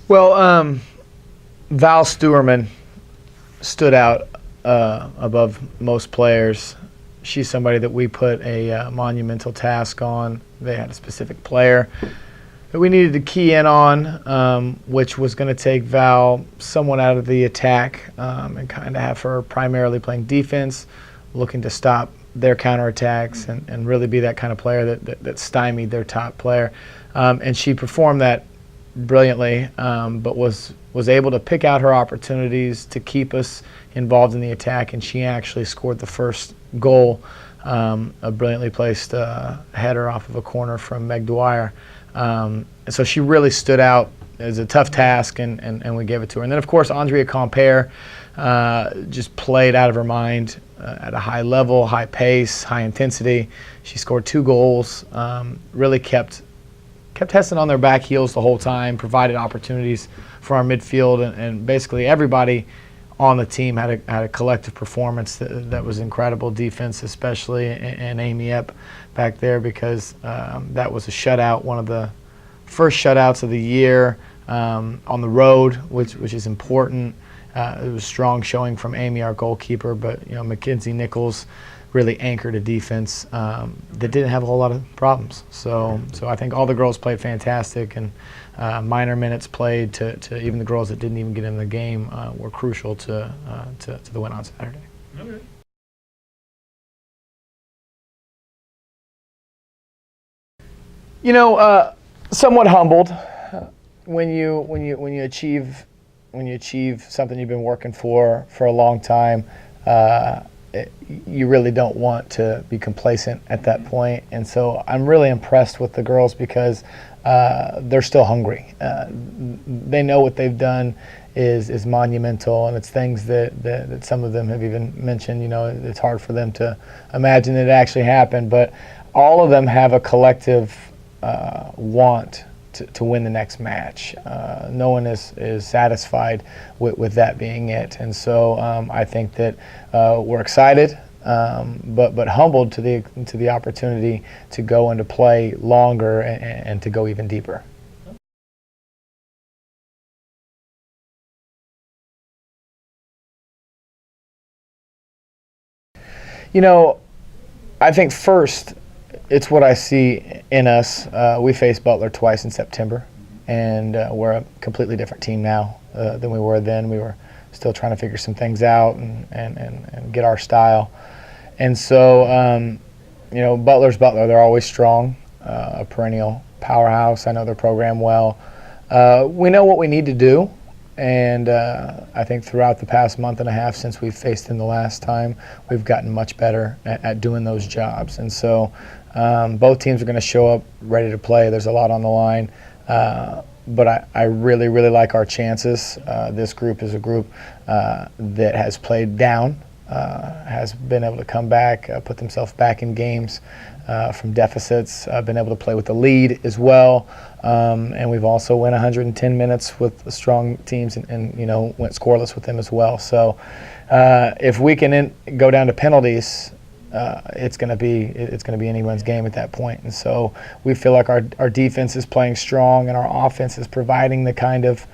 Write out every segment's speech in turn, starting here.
Well, Val Stewerman stood out above most players. She's somebody that we put a monumental task on. They had a specific player that we needed to key in on, which was going to take Val somewhat out of the attack and kind of have her primarily playing defense, looking to stop their counterattacks and really be that kind of player that stymied their top player. And she performed that brilliantly, but was able to pick out her opportunities to keep us involved in the attack, and she actually scored the first goal, a brilliantly placed header off of a corner from Meg Dwyer. So she really stood out. It was a tough task, and we gave it to her. And then, of course, Andrea Compere just played out of her mind at a high level, high pace, high intensity. She scored 2 goals, really kept Hessen on their back heels the whole time, provided opportunities for our midfield, and basically everybody on the team had a collective performance that was incredible. Defense especially, and Amy Epp back there, because that was a shutout, one of the first shutouts of the year on the road, which is important. It was strong showing from Amy, our goalkeeper, but Mackenzie Nichols really anchored a defense that didn't have a whole lot of problems. So I think all the girls played fantastic, and minor minutes played to even the girls that didn't even get in the game were crucial to the win on Saturday. Okay. Somewhat humbled when you achieve something you've been working for a long time. You really don't want to be complacent at that point, and so I'm really impressed with the girls because they're still hungry. They know what they've done is monumental, and it's things that some of them have even mentioned. It's hard for them to imagine that it actually happened, but all of them have a collective want to win the next match. No one is satisfied with that being it, and so I think that we're excited, but humbled to the opportunity to go and to play longer and to go even deeper. I think first, it's what I see in us. We faced Butler twice in September, and we're a completely different team now than we were then. We were still trying to figure some things out and get our style. And so, Butler's Butler. They're always strong, a perennial powerhouse. I know their program well. We know what we need to do. And I think throughout the past month and a half since we faced them the last time, we've gotten much better at doing those jobs. And so both teams are going to show up ready to play. There's a lot on the line. But I really, really like our chances. This group is a group that has played down, has been able to come back, put themselves back in games from deficits, been able to play with the lead as well. And we've also went 110 minutes with strong teams and went scoreless with them as well. So if we can go down to penalties, it's going to be anyone's game at that point. And so we feel like our defense is playing strong and our offense is providing the kind of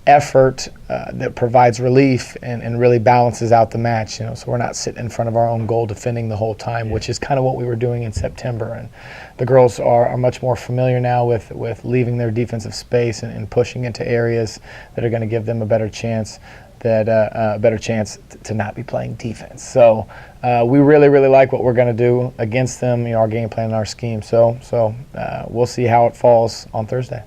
effort that provides relief and really balances out the match. So we're not sitting in front of our own goal defending the whole time, which is kind of what we were doing in September. And the girls are much more familiar now with leaving their defensive space and pushing into areas that are going to give them a better chance to not be playing defense. So we really, really like what we're going to do against them, our game plan and our scheme. So we'll see how it falls on Thursday.